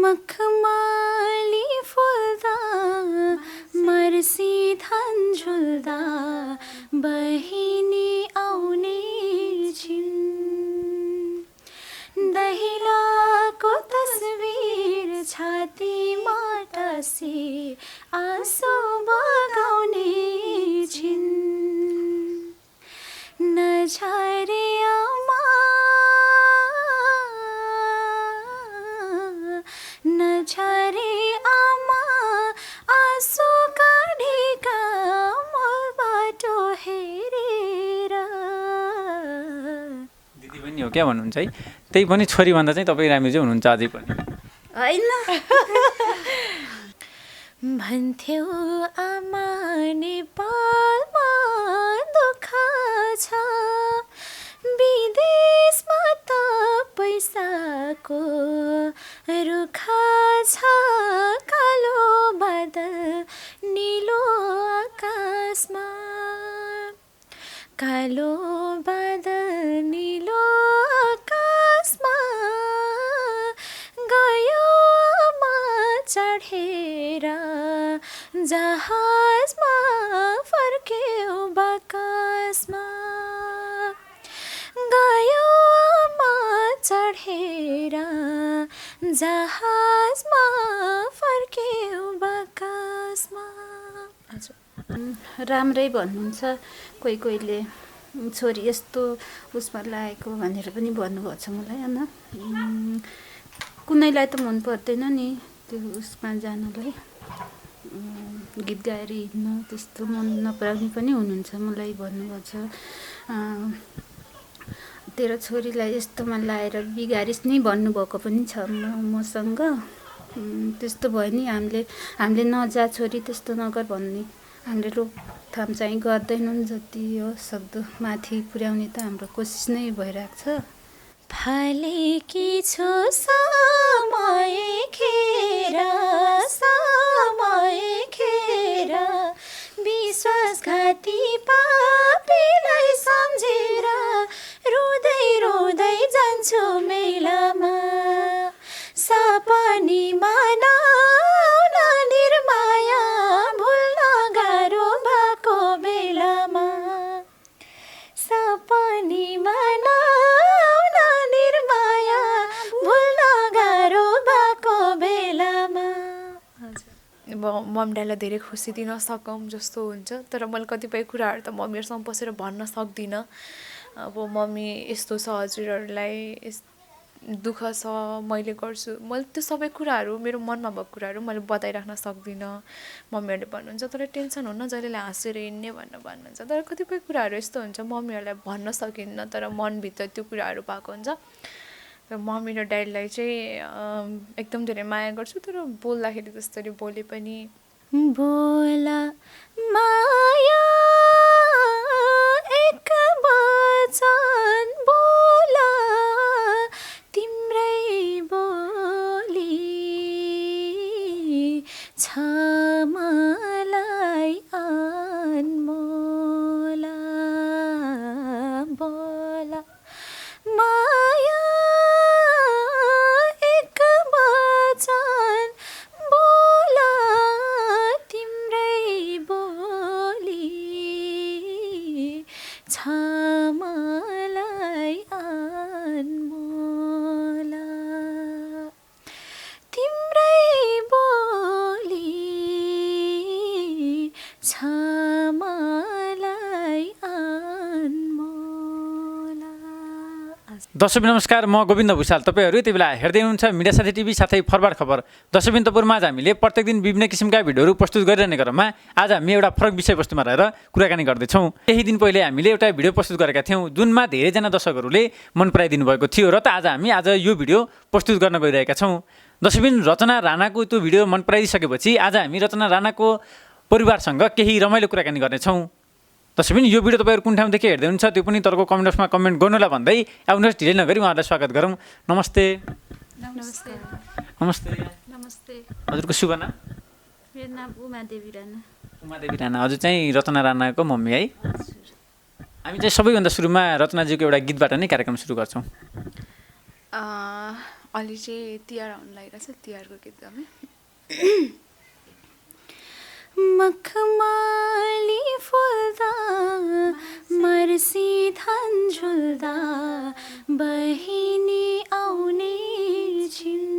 मखमली फुल्दा मर्सी धान झुल्दा बहिनी आउने छिन् दहिलाको तस्बिर छातीमा टाँसी आँसु बगाउने छिन् नझरे आमा नझरे आमा आँसु काढेका मलबाट हेरेर। दिदी पनि हो क्या भन्नुहुन्छ है, त्यही पनि छोरी भन्दा चाहिँ तपाईँ राम्रो चाहिँ हुनुहुन्छ अझै पनि होइन। भन्थ्यौ आमा नेपालमा दुःख छ विदेशमा त पैसाको रुख छ कालो बादल निलो आकाशमा कालो बादल निलो आकाशमा गयो आमा चढेर जहाजमा फर्क्यो बाकसमा गयो आमा चढेर जहाजमा फर्क्यो बाकसमा। राम्रै भन्नुहुन्छ, कोही कोहीले छोरी यस्तो उसमा लागेको भनेर पनि भन्नुभएको छ मलाई होइन। कुनैलाई त मन पर्दैन नि त्यो उसमा जानलाई, गीत गाएर हिँड्न त्यस्तो मन नपराउने पनि हुनुहुन्छ, मलाई भन्नुभएको छ तेरो छोरीलाई यस्तोमा लाएर बिगारिस् नि भन्नुभएको पनि छ मसँग। त्यस्तो भयो नि हामीले नजा छोरी त्यस्तो नगर भन्ने हामीले रोकथाम चाहिँ गर्दैनौँ, जति हो सक्दो माथि पुर्याउने त हाम्रो कोसिस नै भइरहेको छ। फालेकी छु समय खेर विश्वासघाती पापीलाई सम्झेर रुँदै रुँदै जान्छु मेलामा सपनीमा नआउन निर्माया भुल्न गाह्रो भएको बेलामा सपनीमा नआउन निर्माया भुल्न गाह्रो भएको बेलामा। मम्मी ड्याडीलाई धेरै खुसी दिन सकौँ जस्तो हुन्छ, तर मैले कतिपय कुराहरू त मम्मीहरूसँग बसेर भन्न सक्दिनँ। अब मम्मी यस्तो छ, हजुरहरूलाई दुःख छ, मैले गर्छु, मैले त्यो सबै कुराहरू मेरो मनमा भएको कुराहरू मैले बताइराख्न सक्दिनँ। मम्मीहरूले भन्नुहुन्छ तर टेन्सन हुन्न, जहिले हाँसेर हिँड्ने भन्नुहुन्छ, तर कतिपय कुराहरू यस्तो हुन्छ मम्मीहरूलाई भन्न सकिन्न, तर मनभित्र त्यो कुराहरू भएको हुन्छ। र मम्मी र ड्याडीलाई चाहिँ एकदम धेरै माया गर्छु, तर बोल्दाखेरि जसरी बोले पनि बोला माया एक वचन बोला तिम्रै बोली छ मलाई अनमोला बोला माया एक वचन बोला तिम्रै बोली छ मलाई अनमोला तिम्रै बोली छ मलाई अनमोला। दर्शक नमस्कार, म गोविन्द भुषाल। तपाईँहरू यति बेला हेर्दै हुनुहुन्छ मिडिया साथी टिभी साथै फरवार्ड खबर। दर्शक तपुरमा आज हामीले प्रत्येक दिन विभिन्न किसिमका भिडियोहरू प्रस्तुत गरिरहने क्रममा आज हामी एउटा फरक विषयवस्तुमा रहेर कुराकानी गर्दैछौँ। केही दिन पहिले हामीले एउटा भिडियो प्रस्तुत गरेका थियौँ जुनमा धेरैजना दर्शकहरूले मन पराइदिनु भएको थियो, र त हामी आज यो भिडियो प्रस्तुत गर्न गइरहेका छौँ। दर्शक रचना राणाको त्यो भिडियो मन पराइदिसकेपछि आज हामी रचना राणाको परिवारसँग केही रमाइलो कुराकानी गर्नेछौँ। दर्शक यो भिडियो तपाईँहरू कुन ठाउँदेखि हेर्दै हुनुहुन्छ त्यो पनि तपाईँको कमेन्ट बक्समा कमेन्ट गर्नुहोला भन्दै आउनुहोस् ढिलै नगरी उहाँहरूलाई स्वागत गरौँ। नमस्ते। नमस्ते। नमस्ते। नमस्ते। हजुरको शुभ नाम? मेरो नाम उमादेवी राणा। उमादेवी राणा, हजुर चाहिँ रचना राणाको मम्मी है? हामी चाहिँ सबैभन्दा सुरुमा रचनाजीको एउटा गीतबाट नै कार्यक्रम सुरु गर्छौँ। अहिले चाहिँ तिहार आउनु लागिरहेछ तिहारको गीत गाउने मखमली फुल्दा मर्सी धान झुल्दा बहिनी आउने छिन्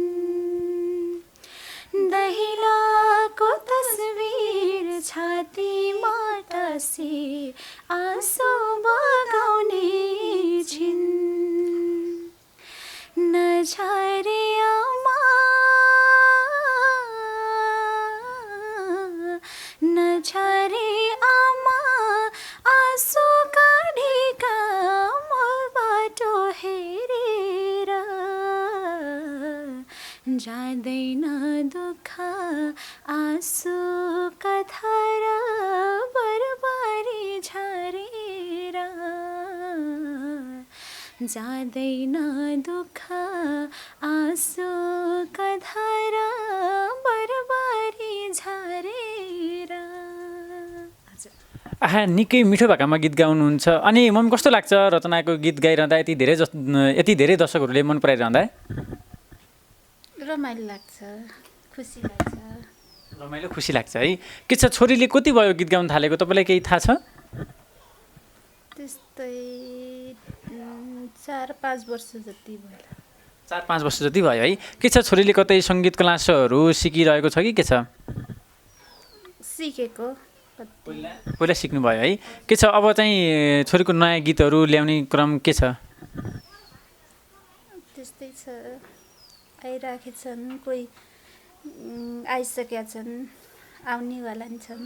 दहिलाको तस्बिर छातीमा टाँसी आँसु बगाउने छिन् नछारे आमा नछारे आमा आँसु काढेका मोल बाटो हेरेर जाँदैन दुःख आँसुका धारा बरबारी झरेर जाँदैन दुःख आँसुका धारा बरबारी झरेर आहा निकै मिठो भाकामा गीत गाउनुहुन्छ अनि मम्मी कस्तो लाग्छ रचनाको गीत गाइरहँदा यति धेरै दर्शकहरूले मन पराइरहँदा रमाइलो लाग्छ खुसी लाग्छ रमाइलो खुसी लाग्छ है के छ छोरीले कति भयो गीत गाउन थालेको तपाईँलाई केही थाहा छ त्यस्तै 4-5 वर्ष जति भयो 4-5 वर्ष जति भयो है के छ छोरीले कतै सङ्गीत क्लासहरू सिकिरहेको छ कि के छ सिकेको पहिला सिक्नुभयो है के छ अब चाहिँ छोरीको नयाँ गीतहरू ल्याउने क्रम के छ त्यस्तै छ आइराखेका छन् कोही आइसकेका छन् आउनेवाला नि छन्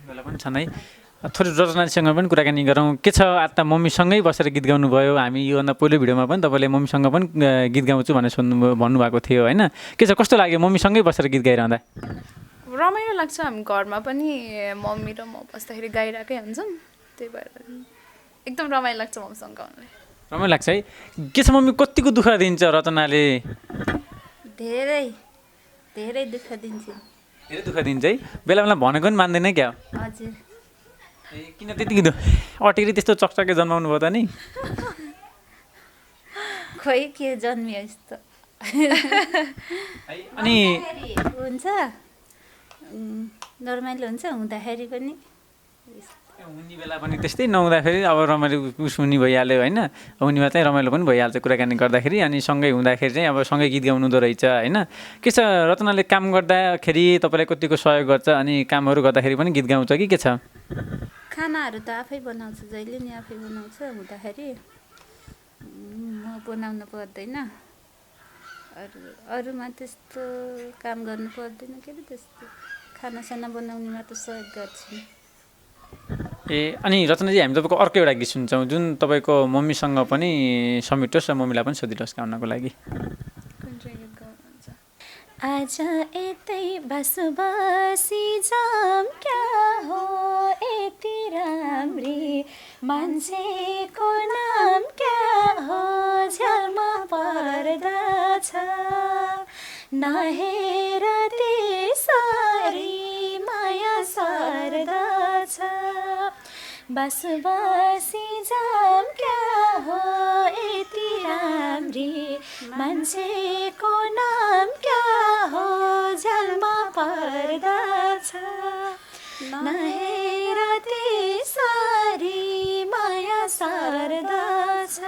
बेला पनि छन् है थोरै रचनासँग पनि कुराकानी गरौँ के छ आज त मम्मीसँगै बसेर गीत गाउनुभयो हामी योभन्दा पहिलो भिडियोमा पनि तपाईँले मम्मीसँग पनि गीत गाउँछु भनेर भन्नुभएको थियो होइन के छ कस्तो लाग्यो मम्मीसँगै बसेर गीत गाइरहँदा रमाइलो लाग्छ हामी घरमा पनि मम्मी र म बस्दाखेरि गाइरहेकै हुन्छौँ त्यही भएर एकदम रमाइलो लाग्छ मम्मीसँग गाउनलाई रमाइलो लाग्छ है के छ मम्मी कतिको दुःख दिन्छ रचनाले धेरै धेरै दुःख दिन्छ धेरै दुःख दिन्छ है बेला बेला भनेको पनि मान्दैन क्या हजुर ए किन त्यतिकै अटेरी त्यस्तो चकचके जन्माउनु भयो त नि खोइ के जन्मियो यस्तो अनि हुन्छ नर्मल हुन्छ हुँदाखेरि पनि हुने बेला पनि त्यस्तै नहुँदाखेरि अब रमाइलो उस हुने भइहाल्यो होइन हुनेमा चाहिँ रमाइलो पनि भइहाल्छ कुराकानी गर्दाखेरि अनि सँगै हुँदाखेरि चाहिँ अब सँगै गीत गाउनु हुँदो रहेछ होइन के छ रचनाले काम गर्दाखेरि तपाईँलाई कतिको सहयोग गर्छ अनि कामहरू गर्दाखेरि पनि गीत गाउँछ कि के छ खानाहरू त आफै बनाउँछु जहिले नि आफै बनाउँछ हुँदाखेरि म बनाउनु पर्दैन अरूमा त्यस्तो काम गर्नु पर्दैन के अरे त्यस्तो खानासाना बनाउनेमा त सहयोग गर्छु ए अनि रचनाजी हामी तपाईँको अर्को एउटा गीत सुन्छौँ जुन तपाईँको मम्मीसँग पनि समेटोस् र मम्मीलाई पनि सोधिलोस् गाउनको लागि आज यतै बसोबासी जाम क्या हो यति राम्री मान्छेको नाम क्या हो झ्यालमा पर्दछ नहेर त्यसरी माया सर्दछ बसोबासी जाम क्या हो यति राम्री मान्छेको नाम क्या हो झ्यालमा पर्दछ नहेर त्यसरी माया सर्दछ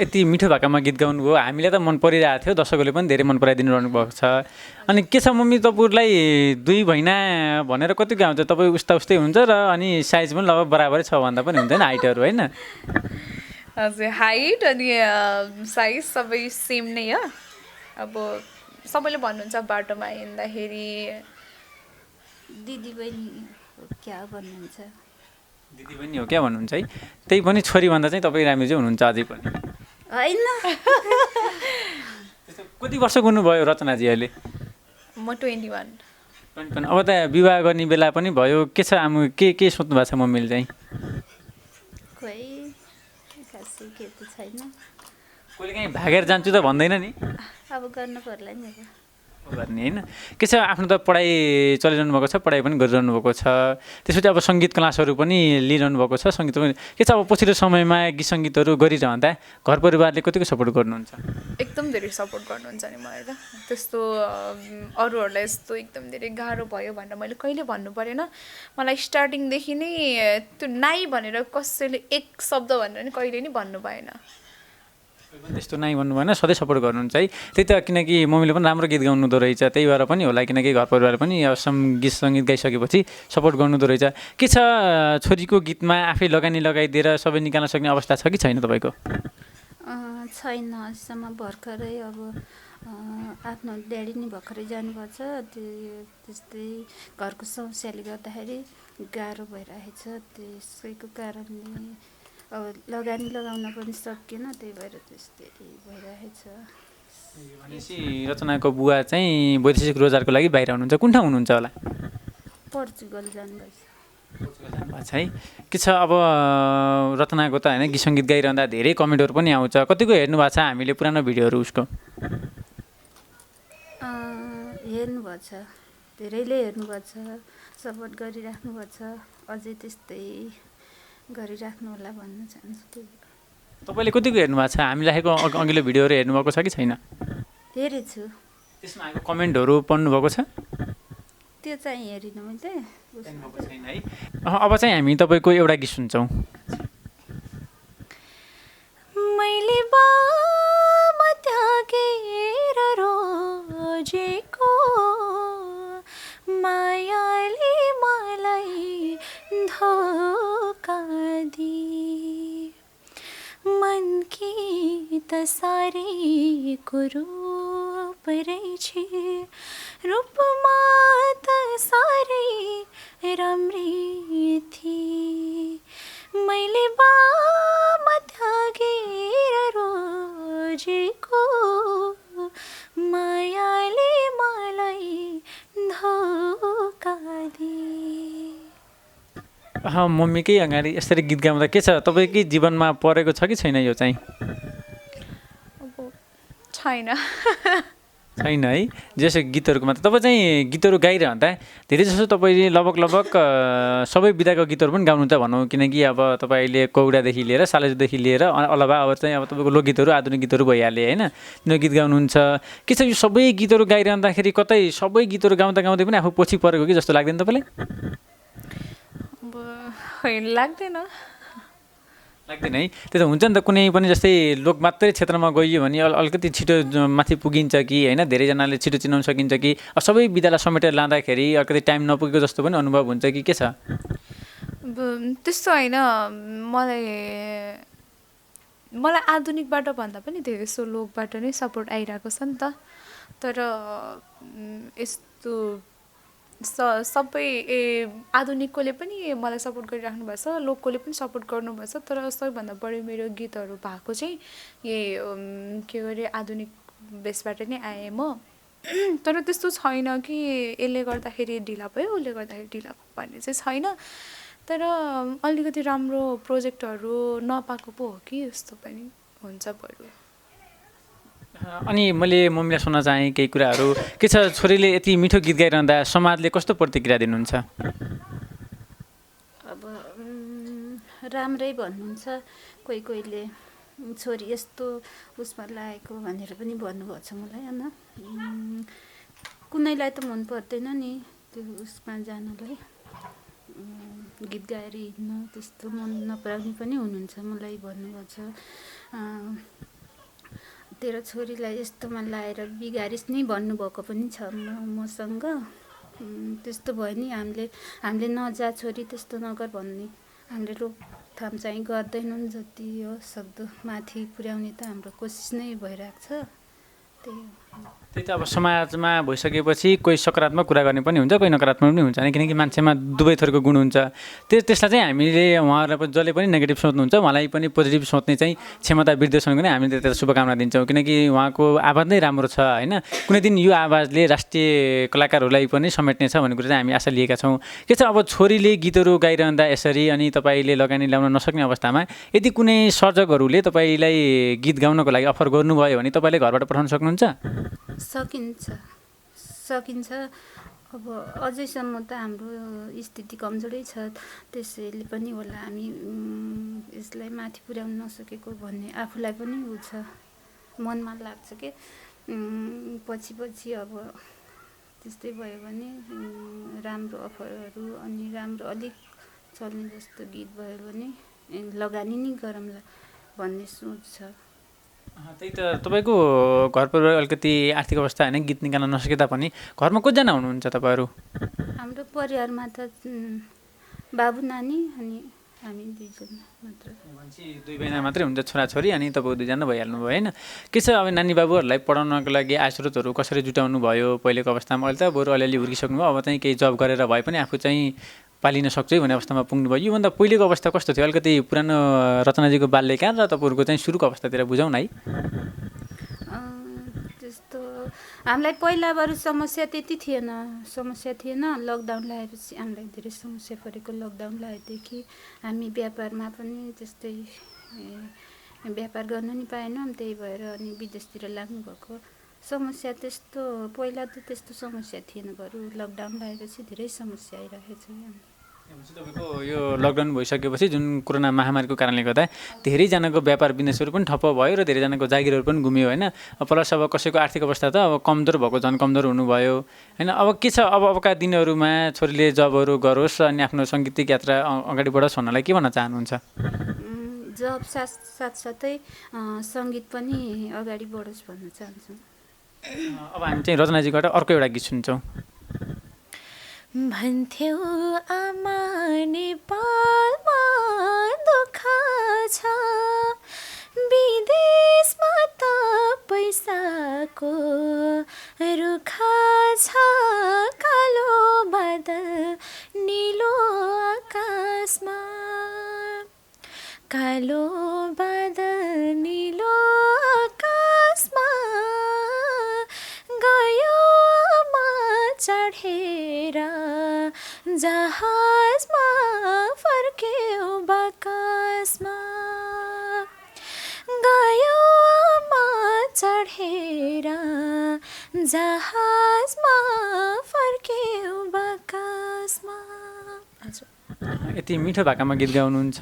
यति मिठो भाकामा गीत गाउनुभयो हामीलाई त मन परिरहेको थियो दर्शकहरूले पनि धेरै मन पराइदिनु रहनु भएको छ अनि के छ मम्मी तपाईँलाई 2 महिना भनेर कति गाउँछ तपाईँ उस्तै हुन्छ र अनि साइज पनि लगभग बराबरै छ भन्दा पनि हुँदैन हाइटहरू होइन हजुर हाइट अनि साइज सबै सेम नै हो अब सबैले भन्नुहुन्छ बाटोमा हिँड्दाखेरि दिदी बहिनी क्या भन्नुहुन्छ दिदी बहिनी हो क्या भन्नुहुन्छ है त्यही पनि छोरीभन्दा चाहिँ तपाईँ राम्रो चाहिँ हुनुहुन्छ अझै पनि होइन कति वर्षको हुनुभयो रचनाजी अहिले म 21 अब त विवाह गर्ने बेला पनि भयो के छ के सोच्नु भएको छ मम्मीले चाहिँ खोइ खासै के त छैन कहिले काहीँ भागेर जान्छु त भन्दैन नि अब गर्नु पर्ला नि अब गर्ने होइन के छ आफ्नो त पढाइ चलिरहनु भएको छ पढाइ पनि गरिरहनु भएको छ त्यसपछि अब सङ्गीत क्लासहरू पनि लिइरहनु भएको छ सङ्गीत पनि के छ अब पछिल्लो समयमा गीत सङ्गीतहरू गरिरहँदा घर परिवारले कतिको सपोर्ट गर्नुहुन्छ एकदम धेरै सपोर्ट गर्नुहुन्छ नि मलाई त त्यस्तो अरूहरूलाई यस्तो एकदम धेरै गाह्रो भयो भनेर मैले कहिले भन्नु परेन मलाई स्टार्टिङदेखि नै त्यो नाइ भनेर कसैले एक शब्द भनेर नि कहिले नि भन्नु भएन त्यस्तो नाइ भन्नु भएन सधैँ सपोर्ट गर्नुहुन्छ है त्यही त किनकि मम्मीले पनि राम्रो गीत गाउनुहुँदो रहेछ त्यही भएर पनि होला किनकि घर परिवारले पनि गीत सङ्गीत गाइसकेपछि सपोर्ट गर्नुहुँदो रहेछ के छ छोरीको गीतमा आफै लगानी लगाइदिएर सबै निकाल्न सक्ने अवस्था छ कि छैन तपाईँको छैन अझसम्म भर्खरै अब आफ्नो ड्याडी नि भर्खरै जानुभएको छ त्यस्तै घरको समस्याले गर्दाखेरि गाह्रो भइरहेछ त्यसैको कारणले अब लगानी लगाउन पनि सकिएन त्यही भएर त्यस्तै भइरहेछ भनेपछि रचनाको बुवा चाहिँ वैदेशिक रोजगारको लागि बाहिर हुनुहुन्छ कुन ठाउँ हुनुहुन्छ होला पोर्चुगल जानुभएछ है के छ अब रचनाको त होइन गीत सङ्गीत गाइरहँदा धेरै कमेन्टहरू पनि आउँछ कतिको हेर्नु भएको छ हामीले पुरानो भिडियोहरू उसको हेर्नुभएको छ धेरैले हेर्नुभएको छ सपोर्ट गरिराख्नु भएको छ अझै त्यस्तै गरिराख्नु होला भन्न चाहन्छु तपाईँले कतिको हेर्नु भएको छ हामी राखेको अघिल्लो भिडियोहरू हेर्नुभएको छ कि छैन हेरेछु त्यसमा आएको कमेन्टहरू पढ्नुभएको छ त्यो चाहिँ हेरिनँ मैले छैन है अब चाहिँ हामी तपाईँको एउटा गीत सुन्छौँ मैले बाम त्यागेर रोजेको मायाले मलाई धोका दिए मनकी त सारेको रूप रहेछ रूपमा त सारै राम्री थिए मैले बाम त्यागेर रोजेको मायाले मलाई धोका दिए मम्मीकै अगाडि यसरी गीत गाउँदा के छ तपाईँकै जीवनमा परेको छ कि छैन यो चाहिँ अब छैन छैन है जस्तो गीतहरूको मात्र तपाईँ चाहिँ गीतहरू गाइरहँदा धेरै जसो तपाईँले लगभग सबै विधाको गीतहरू पनि गाउनुहुन्छ भनौँ किनकि अब तपाईँले कौडादेखि लिएर सालेजुदेखि लिएर अलावा अब चाहिँ अब तपाईँको लोकगीतहरू आधुनिक गीतहरू भइहाल्यो होइन त्यो गीत गाउनुहुन्छ के छ यो सबै गीतहरू गाइरहँदाखेरि कतै सबै गीतहरू गाउँदा गाउँदै पनि आफू पछि परेको कि जस्तो लाग्दैन तपाईँलाई अब होइन लाग्दैन लाग्दैन है त्यो त हुन्छ नि त कुनै पनि जस्तै लोक मात्रै क्षेत्रमा गइयो भने अलिकति छिटो माथि पुगिन्छ कि होइन धेरैजनाले छिटो चिनाउन सकिन्छ कि सबै विधालाई समेटेर लाँदाखेरि अलिकति टाइम नपुगेको जस्तो पनि अनुभव हुन्छ कि के छ अब त्यस्तो होइन मलाई आधुनिकबाट भन्दा पनि धेरै जस्तो लोकबाट नै सपोर्ट आइरहेको छ नि त तर यस्तो सबै आधुनिककोले पनि मलाई सपोर्ट गरिराख्नु भएको छ लोककोले पनि सपोर्ट गर्नुभएको छ तर सबैभन्दा बढी मेरो गीतहरू भएको चाहिँ यही के गरे आधुनिक बेसबाट नै आएँ म तर त्यस्तो छैन कि यसले गर्दाखेरि ढिला भयो उसले गर्दाखेरि ढिला भयो भन्ने चाहिँ छैन तर अलिकति राम्रो प्रोजेक्टहरू नपाएको पो हो कि यस्तो पनि हुन्छ बरु अनि मैले मम्मीलाई सुन्न चाहेँ केही कुराहरू के छ छोरीले यति मिठो गीत गाइरहँदा समाजले कस्तो प्रतिक्रिया दिनुहुन्छ अब राम्रै भन्नुहुन्छ कोहीले छोरी यस्तो उसमा लागेको भनेर पनि भन्नुभएको छ मलाई होइन कुनैलाई त मन पर्दैन नि त्यो उसमा जानलाई गीत गाएर हिँड्न त्यस्तो मन नपराउने पनि हुनुहुन्छ मलाई भन्नुभएको छ तेरो छोरीलाई यस्तोमा लाएर बिगारिस् नि भन्नुभएको पनि छ मसँग त्यस्तो भयो नि हामीले नजा छोरी त्यस्तो नगर भन्ने हामीले रोकथाम चाहिँ गर्दैनौँ जति हो सक्दो माथि पुर्याउने त हाम्रो कोसिस नै भइरहेको छ त्यही त अब समाजमा भइसकेपछि कोही सकारात्मक कुरा गर्ने पनि हुन्छ कोही नकारात्मक पनि हुन्छ किनकि मान्छेमा दुवै थरीको गुण हुन्छ त्यसलाई चाहिँ हामीले उहाँहरूलाई पनि जसले पनि नेगेटिभ सोच्नुहुन्छ उहाँलाई पनि पोजिटिभ सोच्ने चाहिँ क्षमता वृद्धिसँग नै हामीले त्यसलाई शुभकामना दिन्छौँ किनकि उहाँको आवाज नै राम्रो छ होइन कुनै दिन यो आवाजले राष्ट्रिय कलाकारहरूलाई पनि समेट्ने छ भन्ने कुरा चाहिँ हामी आशा लिएका छौँ के छ अब छोरीले गीतहरू गाइरहँदा यसरी अनि तपाईँले लगानी ल्याउन नसक्ने अवस्थामा यदि कुनै सर्जकहरूले तपाईँलाई गीत गाउनको लागि अफर गर्नुभयो भने तपाईँले घरबाट पठाउन सक्नुहुन्छ सकिन्छ सकिन्छ। अब अझैसम्म त हाम्रो स्थिति कमजोरै छ, त्यसैले पनि होला हामी यसलाई माथि पुर्याउन नसकेको भन्ने आफूलाई पनि उ छ, मनमा लाग्छ कि पछि अब त्यस्तै भयो भने राम्रो अफरहरू अनि राम्रो अलिक चल्ने जस्तो गीत भयो भने लगानी नै गरौँला भन्ने सोच छ। त्यही त तपाईँको घर परिवार अलिकति आर्थिक अवस्था होइन गीत निकाल्न नसके तापनि घरमा कतिजना हुनुहुन्छ तपाईँहरू? हाम्रो परिवारमा त बाबु नानी अनि हामी दुईजना मात्र। दुई बहिना मात्रै हुन्छ, छोराछोरी अनि तपाईँ दुईजना भइहाल्नु भयो होइन। के छ अब नानी बाबुहरूलाई पढाउनको लागि आय स्रोतहरू कसरी जुटाउनु भयो पहिलेको अवस्थामा? अहिले त बरु अलिअलि हुर्किसक्नु भयो, अब चाहिँ केही जब गरेर भए पनि आफू चाहिँ पालिन सक्छु भन्ने अवस्थामा पुग्नुभयो। योभन्दा पहिलेको अवस्था कस्तो थियो? अलिकति पुरानो रचनाजीको बाल्यकाल र तपाईँहरूको चाहिँ सुरुको अवस्थातिर बुझाउँ न है। त्यस्तो हामीलाई पहिला बरु समस्या त्यति थिएन, लकडाउन लगाएपछि हामीलाई धेरै समस्या परेको। लकडाउन लागेदेखि हामी व्यापारमा पनि त्यस्तै व्यापार गर्न नि पाएनौँ, त्यही भएर अनि विदेशतिर लाग्नुभएको। समस्या त्यस्तो पहिला त त्यस्तो समस्या थिएन, बरु लकडाउन लागेपछि धेरै समस्या आइरहेको छ। तपाईँको यो लकडाउन भइसकेपछि जुन कोरोना महामारीको कारणले गर्दा धेरैजनाको व्यापार बिजनेसहरू पनि ठप्प भयो र धेरैजनाको जागिरहरू पनि गुमियो होइन। प्लस अब कसैको आर्थिक अवस्था त अब कमजोर भएको झन् कमजोर हुनुभयो होइन। अब के छ अबका दिनहरूमा छोरीले जबहरू गरोस् अनि आफ्नो साङ्गीतिक यात्रा अगाडि बढोस् भन्नलाई के भन्न चाहनुहुन्छ? जब साथसाथै सङ्गीत पनि अगाडि बढोस् भन्न चाहन्छु। अब हामी चाहिँ रचनाजीबाट अर्को एउटा गीत सुन्छौँ। भन्थ्यौ आमा नेपालमा दुःख छ, विदेशमा त पैसाको रुख छ, कालो बादल निलो आकाशमा, कालो बादल निलो आकाशमा गयो आमा चढेर, जहाजमा फर्क्यो बाकसमा, गयो आमा चढेर, जहाजमा फर्क्यो बाकसमा। यति मिठो भाकामा गीत गाउनुहुन्छ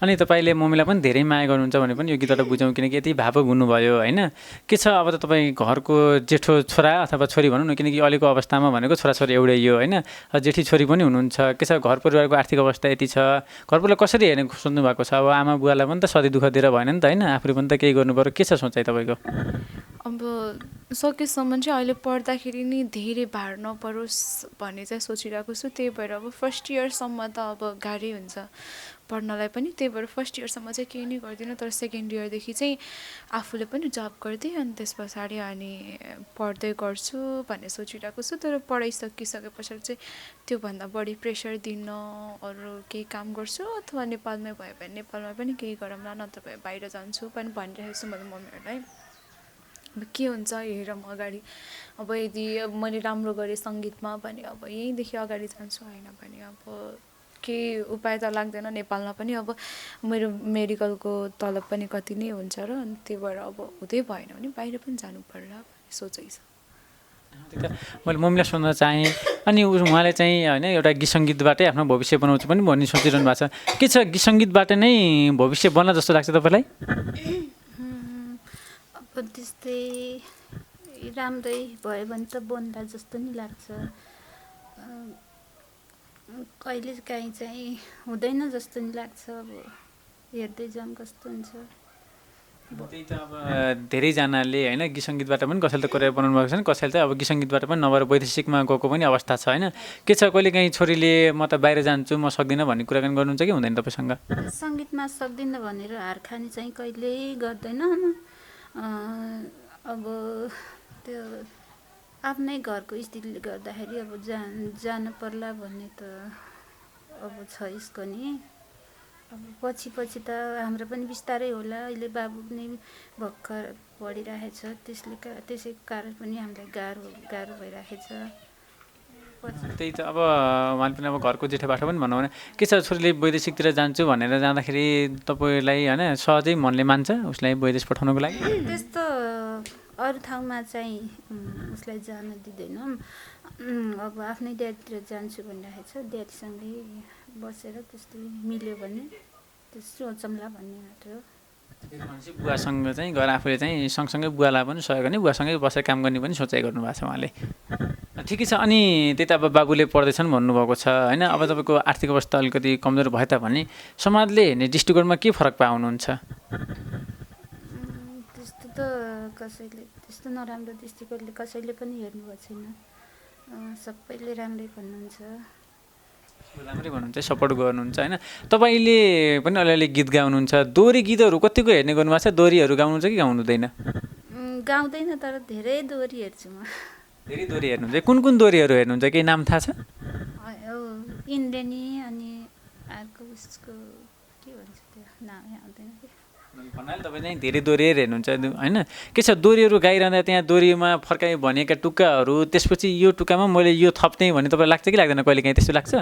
अनि तपाईँले मम्मीलाई पनि धेरै माया गर्नुहुन्छ भने पनि यो गीतबाट बुझौँ, किनकि यति भावुक हुनुभयो होइन। के छ अब त तपाईँ घरको जेठो छोरा अथवा छोरी भनौँ न, किनकि अहिलेको अवस्थामा भनेको छोराछोरी एउटै यो होइन, जेठी छोरी पनि हुनुहुन्छ। के छ घर परिवारको आर्थिक अवस्था यति छ, घर परिवार कसरी हेर्ने सोच्नु भएको छ? अब आमा बुवालाई पनि त सधैँ दुःख दिएर भएन नि त होइन, आफूले पनि त केही गर्नु पऱ्यो। के छ सोचाइ तपाईँको? अब सकेसम्म चाहिँ अहिले पढ्दाखेरि नि धेरै भार नपरोस् भन्ने चाहिँ सोचिरहेको छु। त्यही भएर अब फर्स्ट इयरसम्म त अब गाह्रै हुन्छ पढ्नलाई पनि, त्यही भएर फर्स्ट इयरसम्म चाहिँ केही नै गर्दिनँ। तर सेकेन्ड इयरदेखि चाहिँ आफूले पनि जब गर्दै अनि त्यस पछाडि अनि पढ्दै गर्छु भन्ने सोचिरहेको छु। तर पढाइ सकिसके पछाडि चाहिँ त्योभन्दा बढी प्रेसर दिन अरू केही काम गर्छु, अथवा नेपालमै भयो भने नेपालमा पनि केही गरौँला, नत्र भए बाहिर जान्छु पनि भनिरहेको छु मैले मम्मीहरूलाई। अब के हुन्छ हेरौँ अगाडि। अब यदि मैले राम्रो गरेँ सङ्गीतमा भने अब यहीँदेखि अगाडि जान्छु, होइन भने अब केही उपाय त लाग्दैन। नेपालमा पनि अब मेरो मेडिकलको तलब पनि कति नै हुन्छ र अनि त्यही भएर अब हुँदै भएन भने बाहिर पनि जानु पर्ला भन्ने सोचै छ। मैले मम्मीलाई सोध्न चाहेँ अनि उहाँले चाहिँ होइन एउटा गीत सङ्गीतबाटै आफ्नो भविष्य बनाउँछु पनि भन्ने सोचिरहनु भएको छ। के छ गीत सङ्गीतबाट नै भविष्य बन्ला जस्तो लाग्छ तपाईँलाई? अब त्यस्तै राम्रै भयो भने त बन्दा जस्तो नि लाग्छ, कहिले काहीँ चाहिँ हुँदैन जस्तो नि लाग्छ। अब हेर्दै जाऊँ कस्तो हुन्छ। त्यही त अब धेरैजनाले होइन गीत सङ्गीतबाट पनि कसैले त करियर बनाउनु भएको छ, कसैले त अब गीत सङ्गीतबाट पनि नभएर वैदेशिकमा गएको पनि अवस्था छ होइन। के छ कहिले काहीँ छोरीले म त बाहिर जान्छु म सक्दिनँ भन्ने कुराकानी गर्नुहुन्छ कि हुँदैन तपाईँसँग? सङ्गीतमा सक्दिनँ भनेर हार खाने चाहिँ कहिल्यै गर्दैन। अब त्यो आफ्नै घरको स्थितिले गर्दाखेरि अब जानु पर्ला भन्ने त अब छ यसको नि। अब पछि त हाम्रो पनि बिस्तारै होला। अहिले बाबु पनि भर्खर पढिरहेछ, त्यसै कारण पनि हामीलाई गाह्रो भइरहेछ। त्यही त अब उहाँले पनि अब घरको जेठाबाट पनि भनौँ भने के छ छोरीले वैदेशिकतिर जान्छु भनेर जाँदाखेरि तपाईँलाई होइन सहजै मनले मान्छ उसलाई वैदेश पठाउनको लागि? त्यस्तो अरू ठाउँमा चाहिँ उसलाई जान दिँदैनौँ। अब आफ्नै ड्याडीतिर जान्छु भनिरहेको छ। ड्याडीसँगै बसेर त्यस्तै मिल्यो भने त्यस्तो सोचौँला भन्ने मात्र हो। भनेपछि बुवासँग चाहिँ गएर आफूले चाहिँ सँगसँगै बुवालाई पनि सहयोग गर्ने, बुवासँगै बसेर काम गर्ने पनि सोचाइ गर्नुभएको छ उहाँले। ठिकै छ। अनि त्यही त अब बाबुले पढ्दैछन् भन्नुभएको छ होइन। अब तपाईँको आर्थिक अवस्था अलिकति कमजोर भए तापनि समाजले हेर्ने दृष्टिकोणमा के फरक पाउनुहुन्छ? त्यस्तो त कसैले त्यस्तो नराम्रो दृष्टिकोणले कसैले पनि हेर्नुभएको छैन। सबैले राम्रै भन्नुहुन्छ। राम्रै भन्नुहुन्छ, सपोर्ट गर्नुहुन्छ होइन। तपाईँले पनि अलिअलि गीत गाउनुहुन्छ, दोहोरी गीतहरू कतिको हेर्ने गर्नुभएको छ? दोहोरीहरू गाउनुहुन्छ कि गाउनु हुँदैन? गाउँदैन, तर धेरै दोहोरी हेर्छु म। धेरै दोहोरी हेर्नुहुन्छ। कुन कुन दोहोरीहरू हेर्नुहुन्छ, केही नाम थाहा छ? इन्द्रेणी अनि अर्को उसको के भन्छ त्यो नामै आउँदैन कि। भन्नाले तपाईँ चाहिँ धेरै दोहोरी हेर्नुहुन्छ होइन। के छ, दोहोरीहरू गाइरहँदा त्यहाँ दोहोरीमा फर्काइ भनेका टुक्काहरू त्यसपछि यो टुक्कामा मैले यो थप्ने भन्ने तपाईँलाई लाग्छ कि लाग्दैन? कहिले काहीँ त्यस्तो लाग्छ?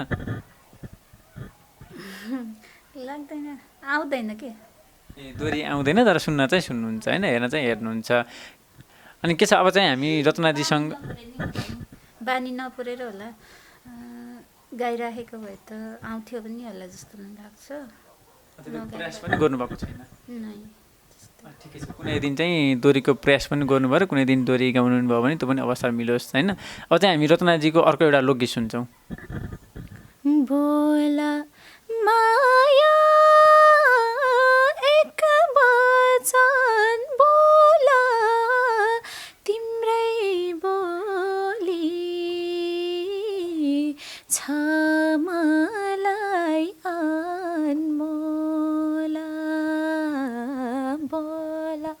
लाग्दैन, आउँदैन के। ए दोहोरी आउँदैन, तर सुन्न चाहिँ सुन्नुहुन्छ होइन, हेर्न चाहिँ हेर्नुहुन्छ। अनि के छ, अब चाहिँ हामी रचनाजीसँग बानी नपरेर होला गाइराखेको भए त आउँथ्यो पनि होला जस्तो मलाई लाग्छ। प्रयास पनि गर्नुभएको छैन? नै। ठिकै छ। कुनै दिन चाहिँ दोहोरीको प्रयास पनि गर्नुभयो र कुनै दिन दोहोरी गाउनु भयो भने त्यो पनि अवसर मिलोस् होइन। अब चाहिँ हामी रचनाजीको अर्को एउटा लोकगीत सुन्छौँ। बोला माया एक वचन बोला तिम्रै बोली छ मलाई अनमोला। बोला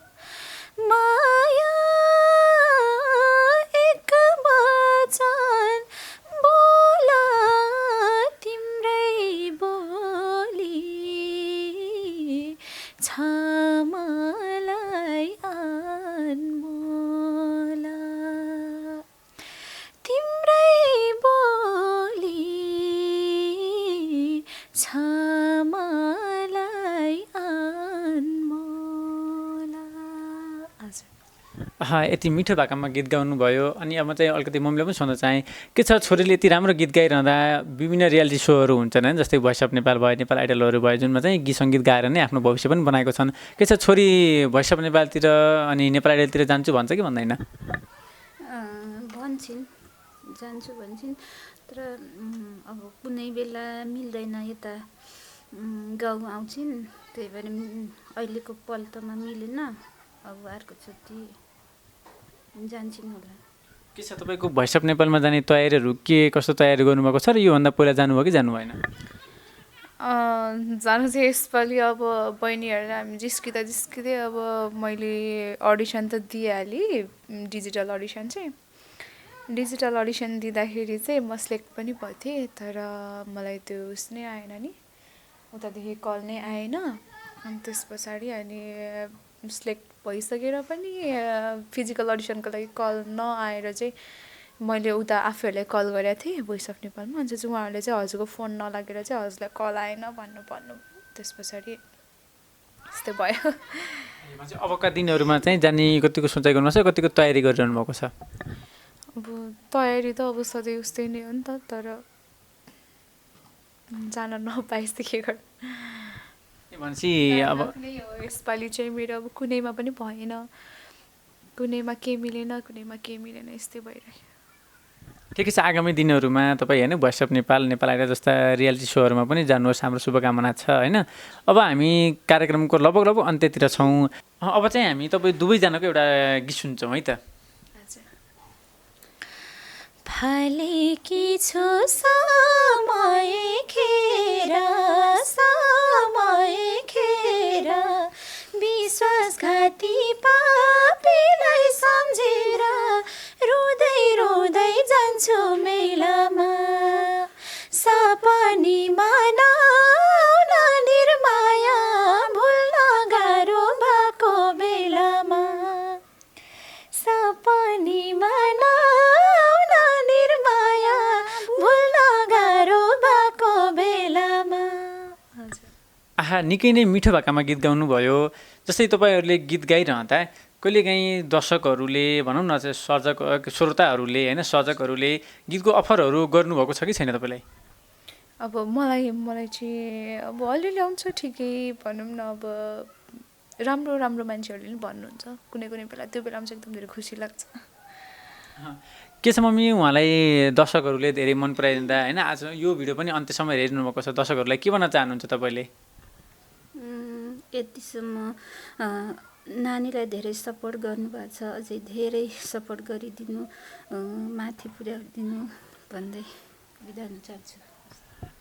माया एक वचन बोला तिम्रै बोली छ मलाई अनमोला। तिम्रै बोली छ मलाई अनमोला। हजुर। यति मिठो भाकामा गीत गाउनुभयो। अनि अब चाहिँ अलिकति मम्मीले पनि सोध्न चाहेँ, के छ छोरीले यति राम्रो गीत गाइरहँदा विभिन्न रियालिटी सोहरू हुन्छन् होइन, जस्तै भोइस अफ नेपाल भयो, नेपाल आइडलहरू भयो, जुनमा चाहिँ गीत सङ्गीत गाएर नै आफ्नो भविष्य पनि बनाएको छन्। के छ छोरी भोइस अफ नेपालतिर अनि नेपाल आइडलतिर जान्छु भन्छ कि भन्दैन? भन्छन्, जान्छु भन्छन्, तर अब कुनै बेला मिल्दैन, यता गाउँ आउँछन्, त्यही भएर अहिलेको पल्टमा मिलेन। अब अर्कोचोटि जान्छन् होला। के छ तपाईँको भोइस अफ नेपालमा जाने तयारीहरू के कस्तो तयारी गर्नुभएको छ र योभन्दा पहिला जानुभयो कि जानु भएन? जानु चाहिँ यसपालि अब बहिनीहरूलाई हामी जिस्किँदै अब मैले अडिसन त दिइहालेँ, डिजिटल अडिसन चाहिँ। डिजिटल अडिसन दिँदाखेरि चाहिँ म सिलेक्ट पनि भएको थिएँ, तर मलाई त्यो उस नै आएन नि, उतादेखि कल नै आएन। अनि त्यस पछाडि अनि सिलेक्ट भइसकेर पनि फिजिकल अडिसनको लागि कल नआएर चाहिँ मैले उता आफूहरूलाई कल गरेको थिएँ भोइस अफ नेपालमा। अनि चाहिँ उहाँहरूले चाहिँ हजुरको फोन नलागेर चाहिँ हजुरलाई कल आएन भन्नु। त्यस पछाडि त्यस्तै भयो। अबका दिनहरूमा चाहिँ जाने कतिको सोचाइ गर्नुभएको छ, कतिको तयारी गरिरहनु भएको छ? अब तयारी त अब सधैँ उस्तै नै हो नि त, तर जान नपाएपछि के गर्नु। भनेपछि अब यसपालि चाहिँ मेरो अब कुनैमा पनि भएन, कुनैमा के मिलेन यस्तै भइरह्यो। ठिकै छ। आगामी दिनहरूमा तपाईँ होइन voice of Nepal, Nepal idol जस्ता रियालिटी सोहरूमा पनि जानुहोस्, हाम्रो शुभकामना छ होइन। अब हामी कार्यक्रमको लगभग अन्त्यतिर छौँ। अब चाहिँ हामी तपाईँ दुवैजनाको एउटा गीत सुन्छौँ है त। फालेकी छु समय खेर विश्वासघाती पापीलाई सम्झेर रुँदै रुँदै जान्छु मेलामा। सपनीमा नआउन निर्माया भुल्न गाह्रो भएको बेलामा। सपनीमा नआउन निर्माया भुल्न गाह्रो भएको बेलामा। आहा, निकै नै मिठो भाकामा गीत गाउनुभयो। जस्तै तपाईँहरूले गीत गाइरहँदा कहिलेकाहीँ दर्शकहरूले भनौँ न चाहिँ सर्जक श्रोताहरूले होइन सर्जकहरूले गीतको अफरहरू गर्नुभएको छ कि छैन तपाईँलाई? अब मलाई चाहिँ अब अलिअलि आउँछ ठिकै भनौँ न। अब राम्रो राम्रो मान्छेहरूले पनि भन्नुहुन्छ कुनै कुनै बेला, त्यो बेलामा चाहिँ एकदम धेरै खुसी लाग्छ। के छ मम्मी, उहाँलाई दर्शकहरूले धेरै मन पराइदिँदा होइन आज यो भिडियो पनि अन्त्यसम्म हेरिदिनु भएको छ, दर्शकहरूलाई के भन्न चाहनुहुन्छ तपाईँले? यतिसम्म नानीलाई धेरै सपोर्ट गर्नुभएको छ, अझै धेरै सपोर्ट गरिदिनु, माथि पुर्याइदिनु भन्दै बिदा हुन चाहन्छु।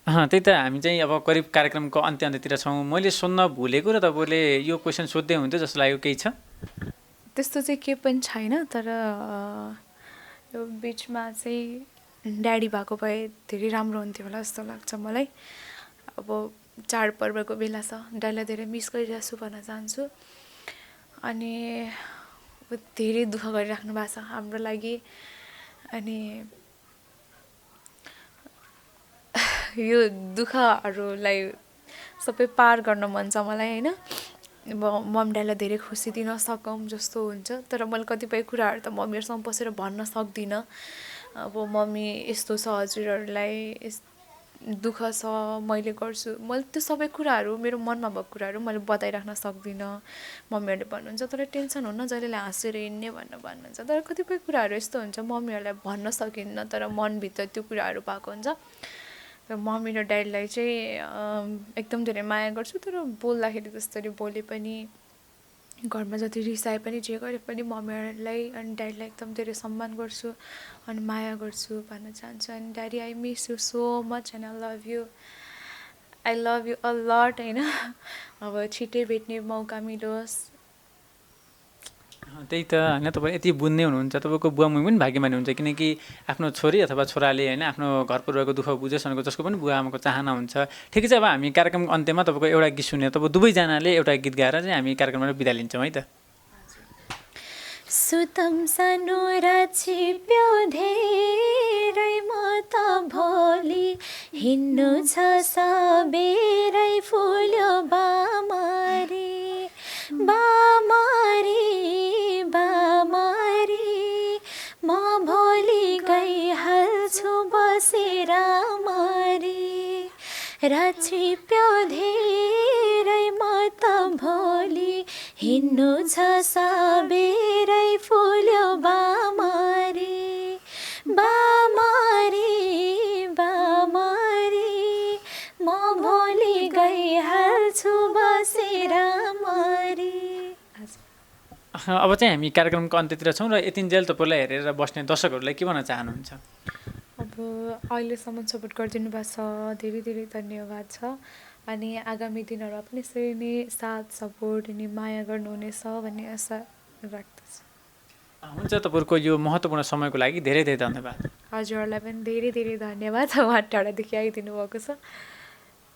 त्यही त हामी चाहिँ अब करिब कार्यक्रमको अन्त्यतिर छौँ। मैले सोध्न भुलेको र तपाईँले यो क्वेसन सोध्दै हुन्थ्यो जस्तो लाग्यो, केही छ? त्यस्तो चाहिँ केही पनि छैन, तर यो बिचमा चाहिँ ड्याडी भएको भए धेरै राम्रो हुन्थ्यो होला जस्तो लाग्छ मलाई। अब चाडपर्वको बेला छ, ड्याडीलाई धेरै मिस गरिरहेको छु भन्न चाहन्छु। अनि धेरै दुःख गरिराख्नु भएको छ हाम्रो लागि। अनि यो दुःखहरूलाई सबै पार गर्न मन छ मलाई होइन। अब मम ड्याडीलाई धेरै खुसी दिन सकौँ जस्तो हुन्छ, तर मैले कतिपय कुराहरू त मम्मीहरूसँग बसेर भन्न सक्दिनँ। अब मम्मी यस्तो छ, हजुरहरूलाई दुःख छ, मैले गर्छु, मैले त्यो सबै कुराहरू मेरो मनमा भएको कुराहरू मैले बताइराख्न सक्दिनँ। मम्मीहरूले भन्नुहुन्छ तर टेन्सन हुन्न, जहिल्यै हाँसेर हिँड्ने भन्नुहुन्छ। तर कतिपय कुराहरू यस्तो हुन्छ मम्मीहरूलाई भन्न सकिन्न, तर मनभित्र त्यो कुराहरू भएको हुन्छ। र मम्मी र ड्याडीलाई चाहिँ एकदम धेरै माया गर्छु, तर बोल्दाखेरि जसरी बोले पनि, घरमा जति रिसाए पनि, जे गरे पनि मम्मीहरूलाई अनि ड्याडीलाई एकदम धेरै सम्मान गर्छु अनि माया गर्छु भन्न चाहन्छु। अनि daddy I miss you so much and I love you a lot होइन। अब छिट्टै भेट्ने मौका मिलोस्। त्यही त होइन, तपाईँ यति बुझ्ने हुनुहुन्छ, तपाईँको बुवा मम्मी पनि भाग्यमानी हुन्छ, किनकि आफ्नो छोरी अथवा छोराले होइन आफ्नो घर परिवारको दुःख बुझोस् भनेको जसको पनि बुवा आमाको चाहना हुन्छ। ठिकै छ, अब हामी कार्यक्रमको अन्त्यमा तपाईँको एउटा गीत सुन्ने, तपाईँ दुवैजनाले एउटा गीत गाएर चाहिँ हामी कार्यक्रमबाट बिदा लिन्छौँ है त। सुतम सानो छिप्यो धेरै म त भोलि हिँड्नु छ सबेरै फुल्यो बामारी बामारी बामारी म भोलि गइहाल्छु बसेर मारी र छिप्यो धेरै म त भोलि हिँड्नु छ सबेरै फुल्यो बामारी बामारी बामारी म भोलि गइहाल्छु बसेर मारी। अब चाहिँ हामी कार्यक्रमको अन्त्यतिर छौँ र यतिन्जेल तपाईँलाई हेरेर बस्ने दर्शकहरूलाई के भन्न चाहनुहुन्छ? अब अहिलेसम्म सपोर्ट गरिदिनु भएको छ, धेरै धेरै धन्यवाद छ। अनि आगामी दिनहरूमा पनि यसरी नै साथ सपोर्ट अनि माया गर्नुहुनेछ भन्ने आशा राख्दछु। हुन्छ, तपाईँहरूको यो महत्त्वपूर्ण समयको लागि धेरै धेरै धन्यवाद। हजुरहरूलाई पनि धेरै धेरै धन्यवाद, उहाँ टाढादेखि आइदिनु भएको छ।